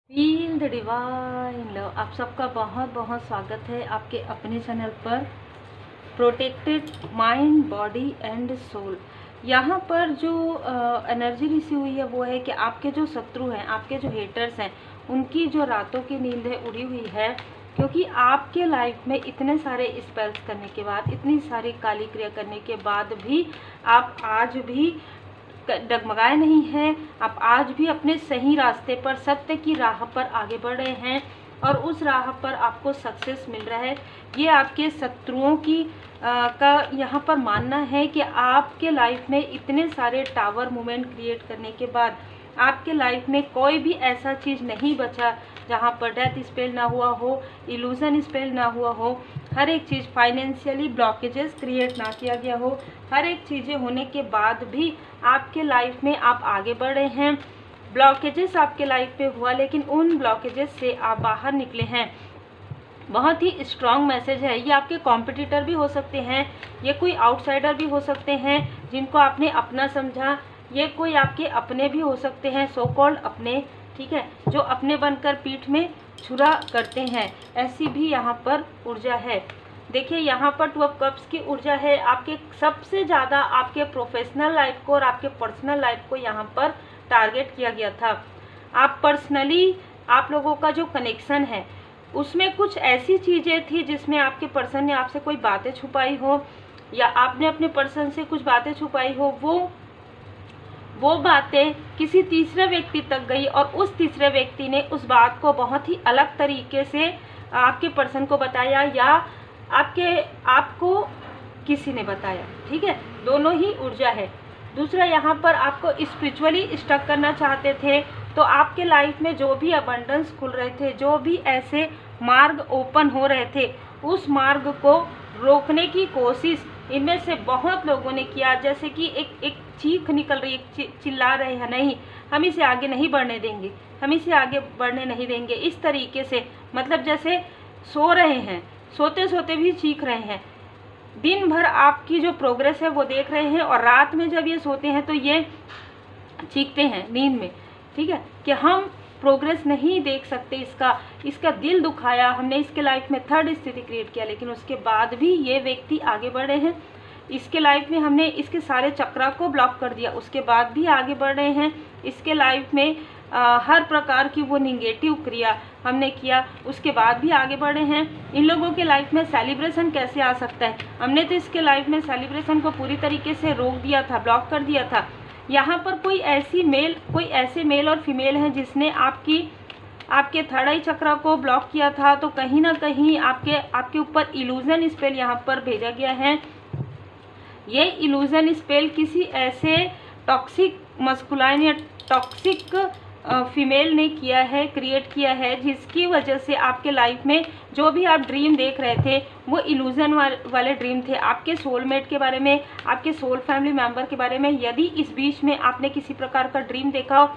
Feel the divine love. आप सबका बहुत बहुत स्वागत है आपके अपने चैनल पर protected mind body and soul. यहाँ पर जो एनर्जी रिसीव हुई है वो है कि आपके जो शत्रु हैं, आपके जो हेटर्स हैं, उनकी जो रातों की नींद है उड़ी हुई है, क्योंकि आपके लाइफ में इतने सारे स्पेल्स करने के बाद, इतनी सारी काली क्रिया करने के बाद भी आप आज भी डगमगाए नहीं हैं। आप आज भी अपने सही रास्ते पर, सत्य की राह पर आगे बढ़ रहे हैं और उस राह पर आपको सक्सेस मिल रहा है। ये आपके शत्रुओं की का यहाँ पर मानना है कि आपके लाइफ में इतने सारे टावर मूवमेंट क्रिएट करने के बाद आपके लाइफ में कोई भी ऐसा चीज़ नहीं बचा जहाँ पर डेथ स्पेल ना हुआ हो, इल्यूजन स्पेल ना हुआ हो, हर एक चीज़ फाइनेंशियली ब्लॉकेजेस क्रिएट ना किया गया हो। हर एक चीज़ें होने के बाद भी आपके लाइफ में आप आगे बढ़ रहे हैं। ब्लॉकेजेस आपके लाइफ पे हुआ, लेकिन उन ब्लॉकेजेस से आप बाहर निकले हैं। बहुत ही स्ट्रॉन्ग मैसेज है। ये आपके कॉम्पिटिटर भी हो सकते हैं, ये कोई आउटसाइडर भी हो सकते हैं जिनको आपने अपना समझा, ये कोई आपके अपने भी हो सकते हैं, सो कॉल्ड अपने, ठीक है, जो अपने बनकर पीठ में छुरा करते हैं। ऐसी भी यहाँ पर ऊर्जा है। देखिए यहाँ पर 12 कप्स की ऊर्जा है। आपके सबसे ज़्यादा आपके प्रोफेशनल लाइफ को और आपके पर्सनल लाइफ को यहाँ पर टारगेट किया गया था। आप पर्सनली, आप लोगों का जो कनेक्शन है उसमें कुछ ऐसी चीज़ें थी जिसमें आपके पर्सन ने आपसे कोई बातें छुपाई हो या आपने अपने पर्सन से कुछ बातें छुपाई हो। वो बातें किसी तीसरे व्यक्ति तक गई और उस तीसरे व्यक्ति ने उस बात को बहुत ही अलग तरीके से आपके पर्सन को बताया या आपको किसी ने बताया, ठीक है। दोनों ही ऊर्जा है। दूसरा, यहाँ पर आपको स्पिरिचुअली स्टक करना चाहते थे, तो आपके लाइफ में जो भी अबंडेंस खुल रहे थे, जो भी ऐसे मार्ग ओपन हो रहे थे, उस मार्ग को रोकने की कोशिश इनमें से बहुत लोगों ने किया। जैसे कि एक चीख निकल रही है, चिल्ला रहे हैं, नहीं हम इसे आगे नहीं बढ़ने देंगे, हम इसे आगे बढ़ने नहीं देंगे। इस तरीके से, मतलब जैसे सो रहे हैं, सोते सोते भी चीख रहे हैं। दिन भर आपकी जो प्रोग्रेस है वो देख रहे हैं और रात में जब ये सोते हैं तो ये चीखते हैं नींद में, ठीक है, कि हम प्रोग्रेस नहीं देख सकते, इसका दिल दुखाया, हमने इसके लाइफ में थर्ड स्थिति क्रिएट किया, लेकिन उसके बाद भी ये व्यक्ति आगे बढ़ रहे हैं। इसके लाइफ में हमने इसके सारे चक्रा को ब्लॉक कर दिया, उसके बाद भी आगे बढ़ रहे हैं। इसके लाइफ में हर प्रकार की वो निगेटिव क्रिया हमने किया, उसके बाद भी आगे बढ़े हैं। इन लोगों के लाइफ में सेलिब्रेशन कैसे आ सकता है? हमने तो इसके लाइफ में सेलिब्रेशन को पूरी तरीके से रोक दिया था, ब्लॉक कर दिया था। यहाँ पर कोई ऐसे मेल और फीमेल हैं जिसने आपके थर्ड आई चक्रा को ब्लॉक किया था, तो कहीं ना कहीं आपके ऊपर इल्यूजन स्पेल यहाँ पर भेजा गया है। ये इल्यूजन स्पेल किसी ऐसे टॉक्सिक मस्कुलाइन या टॉक्सिक फीमेल ने किया है, क्रिएट किया है, जिसकी वजह से आपके लाइफ में जो भी आप ड्रीम देख रहे थे वो इल्यूजन वाले ड्रीम थे। आपके सोलमेट के बारे में, आपके सोल फैमिली मेंबर के बारे में यदि इस बीच में आपने किसी प्रकार का ड्रीम देखा हो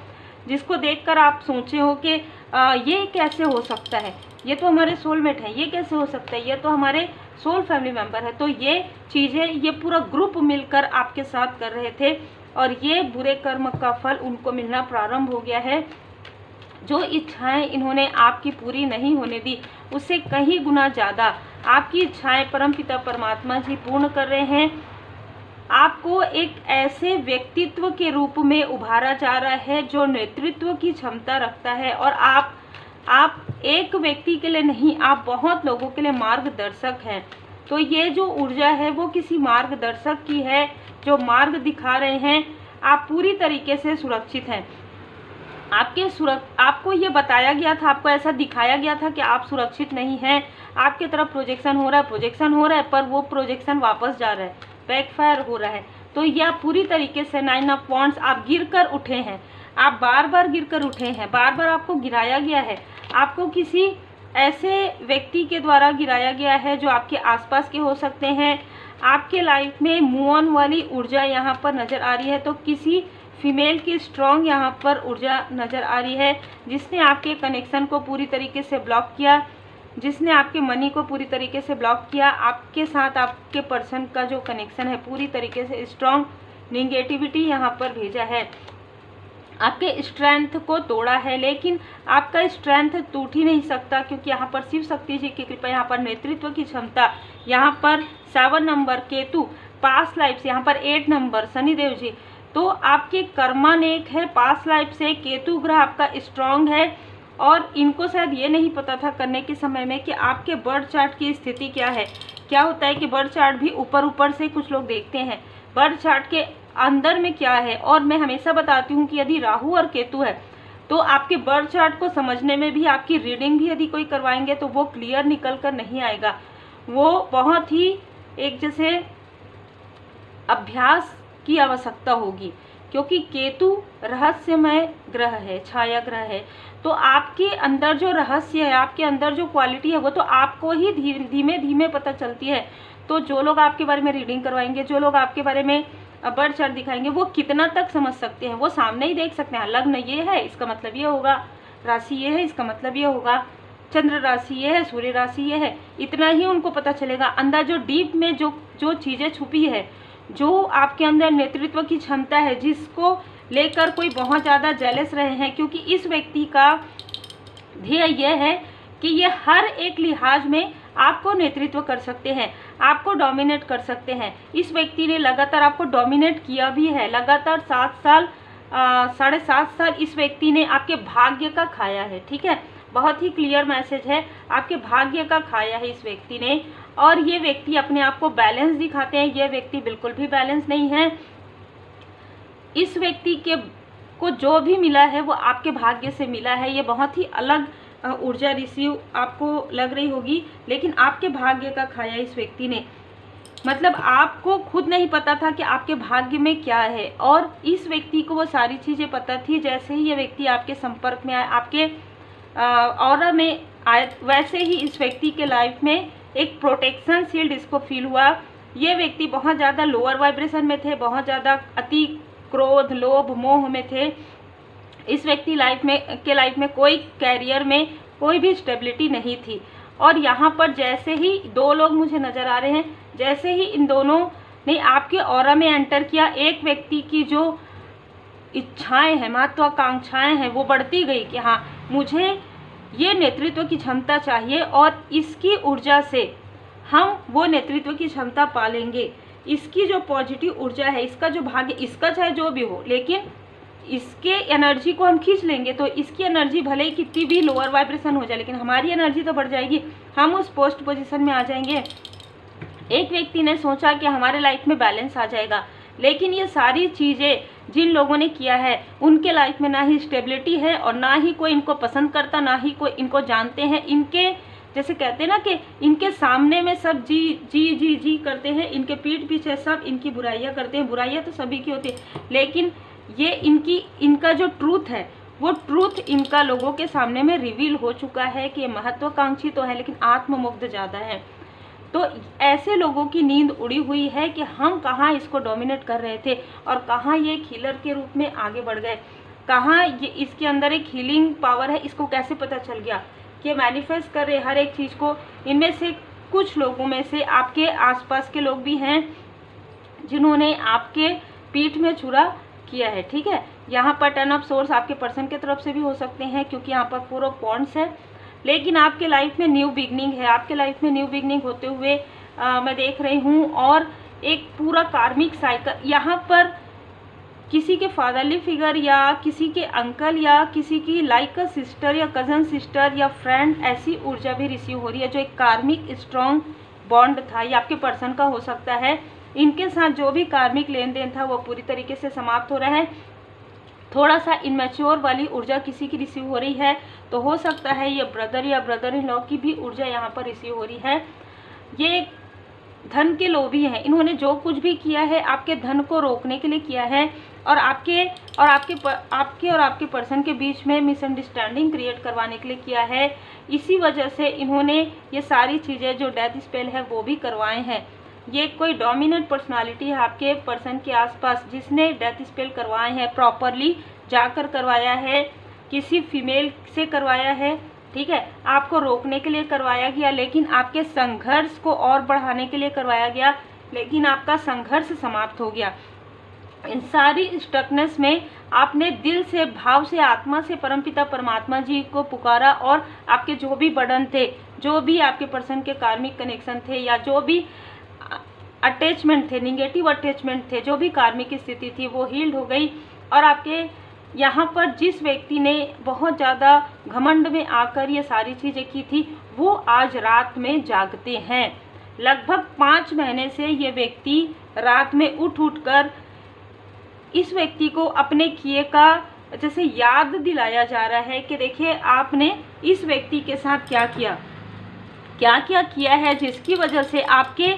जिसको देखकर आप सोचे हो कि ये कैसे हो सकता है, ये तो हमारे सोलमेट है, ये कैसे हो सकता है, ये तो हमारे सोल फैमिली मेंबर है, तो ये चीज़ें ये पूरा ग्रुप मिलकर आपके साथ कर रहे थे और ये बुरे कर्म का फल उनको मिलना प्रारंभ हो गया है। जो इच्छाएं इन्होंने आपकी पूरी नहीं होने दी, उससे कहीं गुना ज़्यादा आपकी इच्छाएं परमपिता परमात्मा जी पूर्ण कर रहे हैं। आपको एक ऐसे व्यक्तित्व के रूप में उभारा जा रहा है जो नेतृत्व की क्षमता रखता है और आप एक व्यक्ति के लिए नहीं, आप बहुत लोगों के लिए मार्गदर्शक हैं। तो ये जो ऊर्जा है वो किसी मार्गदर्शक की है जो मार्ग दिखा रहे हैं। आप पूरी तरीके से सुरक्षित हैं। आपको ये बताया गया था, आपको ऐसा दिखाया गया था कि आप सुरक्षित नहीं हैं। आपके तरफ प्रोजेक्शन हो रहा है, पर वो प्रोजेक्शन वापस जा रहा है, बैकफायर हो रहा है। तो यह पूरी तरीके से 9 ऑफ वांड्स, आप गिर कर उठे हैं, आप बार बार गिर कर उठे हैं, बार बार आपको गिराया गया है, आपको किसी ऐसे व्यक्ति के द्वारा गिराया गया है जो आपके आसपास के हो सकते हैं। आपके लाइफ में मूव ऑन वाली ऊर्जा यहाँ पर नज़र आ रही है, तो किसी फीमेल की स्ट्रॉन्ग यहाँ पर ऊर्जा नज़र आ रही है जिसने आपके कनेक्शन को पूरी तरीके से ब्लॉक किया, जिसने आपके मनी को पूरी तरीके से ब्लॉक किया। आपके साथ आपके पर्सन का जो कनेक्शन है पूरी तरीके से स्ट्रॉन्ग, निगेटिविटी यहाँ पर भेजा है। आपके स्ट्रेंथ को तोड़ा है, लेकिन आपका स्ट्रेंथ टूट ही नहीं सकता, क्योंकि यहाँ पर शिव शक्ति जी की कृपा, यहाँ पर नेतृत्व की क्षमता, यहाँ पर 7 नंबर केतु, पास्ट लाइफ से यहाँ पर 8 नंबर शनिदेव जी। तो आपके कर्मानेक है, पास्ट लाइफ से केतु ग्रह आपका स्ट्रांग है। और इनको शायद ये नहीं पता था करने के समय में कि आपके बर्थ चार्ट की स्थिति क्या है। क्या होता है कि बर्थ चार्ट भी ऊपर ऊपर से कुछ लोग देखते हैं, बर्थ चार्ट के अंदर में क्या है। और मैं हमेशा बताती हूँ कि यदि राहु और केतु है तो आपके बर्थ चार्ट को समझने में भी, आपकी रीडिंग भी यदि कोई करवाएंगे तो वो क्लियर निकल कर नहीं आएगा, वो बहुत ही एक जैसे अभ्यास की आवश्यकता होगी, क्योंकि केतु रहस्यमय ग्रह है, छाया ग्रह है। तो आपके अंदर जो रहस्य है, आपके अंदर जो क्वालिटी है, वो तो आपको ही धीमे धीमे पता चलती है। तो जो लोग आपके बारे में रीडिंग करवाएंगे, जो लोग आपके बारे में बर्थ चार्ट दिखाएंगे, वो कितना तक समझ सकते हैं, वो सामने ही देख सकते हैं। लग्न ये है, इसका मतलब ये होगा, राशि ये है, इसका मतलब ये होगा, चंद्र राशि ये है, सूर्य राशि ये है, इतना ही उनको पता चलेगा। अंदर जो डीप में जो चीज़ें छुपी है, जो आपके अंदर नेतृत्व की क्षमता है, जिसको लेकर कोई बहुत ज़्यादा जेलस रहे हैं, क्योंकि इस व्यक्ति का ध्येय यह है कि ये हर एक लिहाज में आपको नेतृत्व कर सकते हैं, आपको डोमिनेट कर सकते हैं। इस व्यक्ति ने लगातार आपको डोमिनेट किया भी है, लगातार 7 साल 7.5 साल इस व्यक्ति ने आपके भाग्य का खाया है। ठीक है, बहुत ही क्लियर मैसेज है, आपके भाग्य का खाया है इस व्यक्ति ने। और ये व्यक्ति अपने आप को बैलेंस दिखाते हैं, ये व्यक्ति बिल्कुल भी बैलेंस नहीं है। इस व्यक्ति को जो भी मिला है वो आपके भाग्य से मिला है। ये बहुत ही अलग ऊर्जा रिसीव आपको लग रही होगी, लेकिन आपके भाग्य का खाया इस व्यक्ति ने। मतलब आपको खुद नहीं पता था कि आपके भाग्य में क्या है, और इस व्यक्ति को वो सारी चीज़ें पता थी। जैसे ही ये व्यक्ति आपके संपर्क में आया, आपके ऑरा में आए, वैसे ही इस व्यक्ति के लाइफ में एक प्रोटेक्शन शील्ड इसको फील हुआ। ये व्यक्ति बहुत ज़्यादा लोअर वाइब्रेशन में थे, बहुत ज़्यादा अति क्रोध, लोभ, मोह में थे। इस व्यक्ति लाइफ में कोई कैरियर में कोई भी स्टेबिलिटी नहीं थी। और यहाँ पर जैसे ही 2 लोग मुझे नज़र आ रहे हैं, जैसे ही इन दोनों ने आपके ऑरा में एंटर किया, एक व्यक्ति की जो इच्छाएं हैं, महत्वाकांक्षाएं हैं, वो बढ़ती गई कि हाँ, मुझे ये नेतृत्व की क्षमता चाहिए और इसकी ऊर्जा से हम वो नेतृत्व की क्षमता पालेंगे। इसकी जो पॉजिटिव ऊर्जा है, इसका जो भाग्य, इसका चाहे जो भी हो, लेकिन इसके एनर्जी को हम खींच लेंगे। तो इसकी एनर्जी भले ही कितनी भी लोअर वाइब्रेशन हो जाए, लेकिन हमारी एनर्जी तो बढ़ जाएगी, हम उस पोस्ट पोजीशन में आ जाएंगे। एक व्यक्ति ने सोचा कि हमारे लाइफ में बैलेंस आ जाएगा, लेकिन ये सारी चीज़ें जिन लोगों ने किया है, उनके लाइफ में ना ही स्टेबिलिटी है और ना ही कोई इनको पसंद करता, ना ही कोई इनको जानते हैं। इनके जैसे कहते हैं ना कि इनके सामने में सब जी जी जी जी करते हैं, इनके पीठ पीछे सब इनकी बुराइयां करते हैं। बुराइयां तो सभी की होती है, लेकिन ये इनका जो ट्रूथ है, वो ट्रूथ इनका लोगों के सामने में रिवील हो चुका है कि महत्वाकांक्षी तो है, लेकिन आत्ममुग्ध ज़्यादा है। तो ऐसे लोगों की नींद उड़ी हुई है कि हम कहाँ इसको डोमिनेट कर रहे थे और कहाँ ये एक हीलर के रूप में आगे बढ़ गए, कहाँ ये इसके अंदर एक हीलिंग पावर है, इसको कैसे पता चल गया कि मैनिफेस्ट कर रहे हर एक चीज़ को। इनमें से कुछ लोगों में से आपके आसपास के लोग भी हैं जिन्होंने आपके पीठ में छुरा किया है। ठीक है, यहाँ पर 10 ऑफ सोर्स आपके पर्सन की तरफ से भी हो सकते हैं, क्योंकि यहाँ पर 4 ऑफ वॉन्ड्स है। लेकिन आपके लाइफ में न्यू बिगनिंग है, आपके लाइफ में न्यू बिगनिंग होते हुए मैं देख रही हूँ। और एक पूरा कार्मिक साइकिल, यहाँ पर किसी के फादरली फिगर या किसी के अंकल या किसी की लाइक अ सिस्टर या कज़न सिस्टर या फ्रेंड, ऐसी ऊर्जा भी रिसीव हो रही है। जो एक कार्मिक स्ट्रॉन्ग बॉन्ड था, ये आपके पर्सन का हो सकता है। इनके साथ जो भी कार्मिक लेन देन था वो पूरी तरीके से समाप्त हो रहा है। थोड़ा सा इमेच्योर वाली ऊर्जा किसी की रिसीव हो रही है, तो हो सकता है ये ब्रदर या ब्रदर इन लॉ की भी ऊर्जा यहाँ पर रिसीव हो रही है। ये धन के लोभी हैं, इन्होंने जो कुछ भी किया है आपके धन को रोकने के लिए किया है, और आपके पर्सन के बीच में मिसअंडरस्टैंडिंग क्रिएट करवाने के लिए किया है। इसी वजह से इन्होंने ये सारी चीज़ें जो डेथ स्पेल है वो भी करवाए हैं। ये कोई डोमिनेंट पर्सनालिटी है आपके पर्सन के आसपास जिसने डेथ स्पेल करवाए हैं, प्रॉपरली जाकर करवाया है, किसी फीमेल से करवाया है। ठीक है, आपको रोकने के लिए करवाया गया, लेकिन आपके संघर्ष को और बढ़ाने के लिए करवाया गया, लेकिन आपका संघर्ष समाप्त हो गया। इन सारी स्टकनेस में आपने दिल से, भाव से, आत्मा से परमपिता परमात्मा जी को पुकारा और आपके जो भी बर्डन थे, जो भी आपके पर्सन के कार्मिक कनेक्शन थे या जो भी अटैचमेंट थे, निगेटिव अटैचमेंट थे, जो भी कार्मिक स्थिति थी वो हील्ड हो गई। और आपके यहाँ पर जिस व्यक्ति ने बहुत ज़्यादा घमंड में आकर ये सारी चीज़ें की थी वो आज रात में जागते हैं। लगभग 5 महीने से ये व्यक्ति रात में उठ कर इस व्यक्ति को अपने किए का जैसे याद दिलाया जा रहा है कि देखिए आपने इस व्यक्ति के साथ क्या किया, क्या क्या किया है, जिसकी वजह से आपके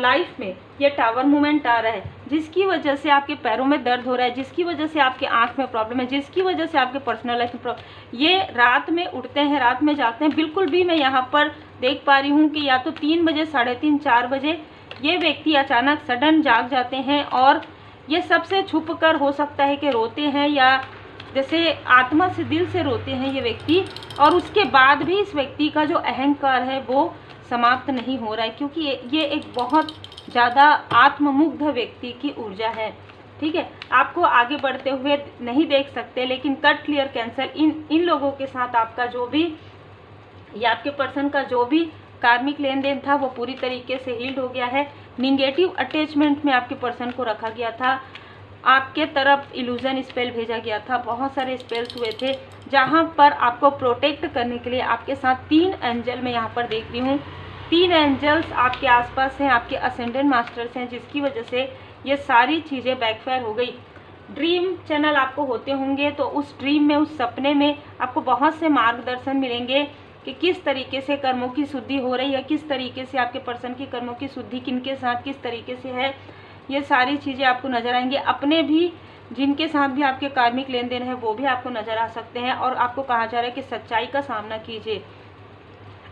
लाइफ में ये टावर मूवमेंट आ रहा है, जिसकी वजह से आपके पैरों में दर्द हो रहा है, जिसकी वजह से आपके आंख में प्रॉब्लम है, जिसकी वजह से आपके पर्सनल लाइफ में प्रॉब्लम। ये रात में उठते हैं, रात में जागते हैं। बिल्कुल भी मैं यहाँ पर देख पा रही हूँ कि या तो 3 बजे, 3:30, 4 बजे ये व्यक्ति अचानक सडन जाग जाते हैं और ये सबसे छुप कर हो सकता है कि रोते हैं या जैसे आत्मा से, दिल से रोते हैं ये व्यक्ति। और उसके बाद भी इस व्यक्ति का जो अहंकार है वो समाप्त नहीं हो रहा है, क्योंकि ये एक बहुत ज़्यादा आत्ममुग्ध व्यक्ति की ऊर्जा है। ठीक है, आपको आगे बढ़ते हुए नहीं देख सकते, लेकिन कट क्लियर कैंसर इन लोगों के साथ आपका जो भी या आपके पर्सन का जो भी कार्मिक लेन देन था वो पूरी तरीके से हील्ड हो गया है। निगेटिव अटैचमेंट में आपके पर्सन को रखा गया था, आपके तरफ इल्यूजन स्पेल भेजा गया था, बहुत सारे स्पेल्स हुए थे जहाँ पर आपको प्रोटेक्ट करने के लिए आपके साथ 3 एंजल मैं यहाँ पर देख रही हूँ। 3 एंजल्स आपके आसपास हैं, आपके असेंडेंट मास्टर्स हैं, जिसकी वजह से ये सारी चीज़ें बैकफायर हो गई। ड्रीम चैनल आपको होते होंगे तो उस ड्रीम में, उस सपने में आपको बहुत से मार्गदर्शन मिलेंगे कि किस तरीके से कर्मों की शुद्धि हो रही है, किस तरीके से आपके पर्सन की कर्मों की शुद्धि किनके साथ किस तरीके से है, ये सारी चीज़ें आपको नज़र आएंगी। अपने भी जिनके साथ भी आपके कार्मिक लेन देन है वो भी आपको नज़र आ सकते हैं। और आपको कहा जा रहा है कि सच्चाई का सामना कीजिए।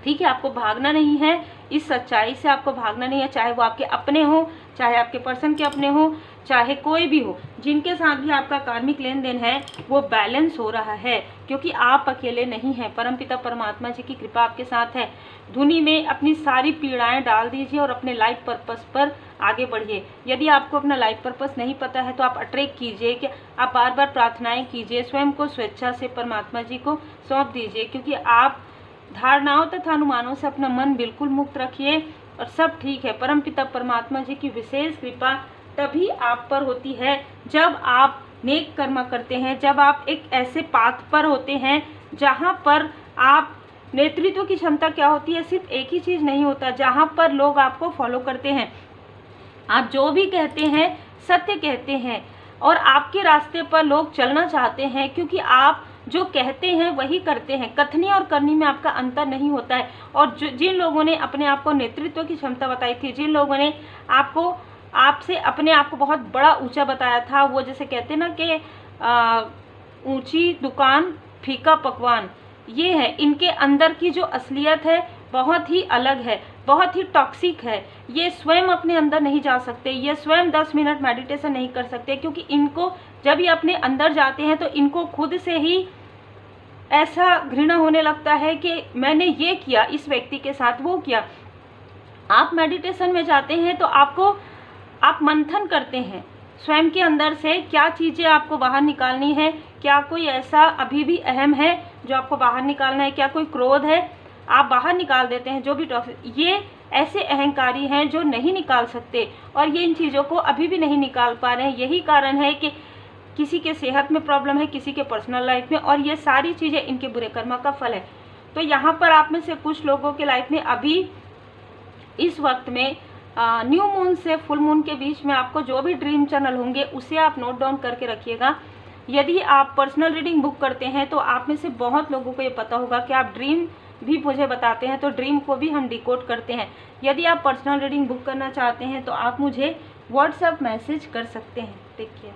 ठीक है, आपको भागना नहीं है, इस सच्चाई से आपको भागना नहीं है, चाहे वो आपके अपने हो, चाहे आपके पर्सन के अपने हो, चाहे कोई भी हो, जिनके साथ भी आपका कार्मिक लेन देन है वो बैलेंस हो रहा है, क्योंकि आप अकेले नहीं हैं। परमपिता परमात्मा जी की कृपा आपके साथ है। धुनी में अपनी सारी पीड़ाएं डाल दीजिए और अपने लाइफ पर्पस पर आगे बढ़िए। यदि आपको अपना लाइफ पर्पस नहीं पता है तो आप अट्रैक्ट कीजिए कि आप बार बार प्रार्थनाएं कीजिए, स्वयं को स्वेच्छा से परमात्मा जी को सौंप दीजिए, क्योंकि आप धारणाओं तथा अनुमानों से अपना मन बिल्कुल मुक्त रखिए और सब ठीक है। परमपिता परमात्मा जी की विशेष कृपा तभी आप पर होती है जब आप नेक कर्म करते हैं, जब आप एक ऐसे पाथ पर होते हैं जहाँ पर आप नेतृत्व की क्षमता क्या होती है, सिर्फ एक ही चीज़ नहीं होता, जहाँ पर लोग आपको फॉलो करते हैं, आप जो भी कहते हैं सत्य कहते हैं और आपके रास्ते पर लोग चलना चाहते हैं, क्योंकि आप जो कहते हैं वही करते हैं। कथनी और करनी में आपका अंतर नहीं होता है। और जिन लोगों ने अपने आप को नेतृत्व की क्षमता बताई थी, जिन लोगों ने आपसे अपने आप को बहुत बड़ा ऊंचा बताया था, वो जैसे कहते हैं ना कि ऊंची दुकान फीका पकवान, ये है इनके अंदर की जो असलियत है बहुत ही अलग है, बहुत ही टॉक्सिक है। ये स्वयं अपने अंदर नहीं जा सकते, ये स्वयं 10 मिनट मेडिटेशन नहीं कर सकते, क्योंकि इनको जब ये अपने अंदर जाते हैं तो इनको खुद से ही ऐसा घृणा होने लगता है कि मैंने ये किया, इस व्यक्ति के साथ वो किया। आप मेडिटेशन में जाते हैं तो आप मंथन करते हैं स्वयं के अंदर से, क्या चीज़ें आपको बाहर निकालनी है, क्या कोई ऐसा अभी भी अहम है जो आपको बाहर निकालना है, क्या कोई क्रोध है, आप बाहर निकाल देते हैं। जो भी टॉक्सिक, ये ऐसे अहंकारी हैं जो नहीं निकाल सकते और ये इन चीज़ों को अभी भी नहीं निकाल पा रहे हैं। यही कारण है कि किसी के सेहत में प्रॉब्लम है, किसी के पर्सनल लाइफ में, और ये सारी चीज़ें इनके बुरे कर्म का फल है। तो यहाँ पर आप में से कुछ लोगों के लाइफ में अभी इस वक्त में न्यू मून से फुल मून के बीच में आपको जो भी ड्रीम चैनल होंगे उसे आप नोट डाउन करके रखिएगा। यदि आप पर्सनल रीडिंग बुक करते हैं तो आप में से बहुत लोगों को ये पता होगा कि आप ड्रीम भी मुझे बताते हैं, तो ड्रीम को भी हम डिकोड करते हैं। यदि आप पर्सनल रीडिंग बुक करना चाहते हैं तो आप मुझे व्हाट्सएप मैसेज कर सकते हैं। Take care.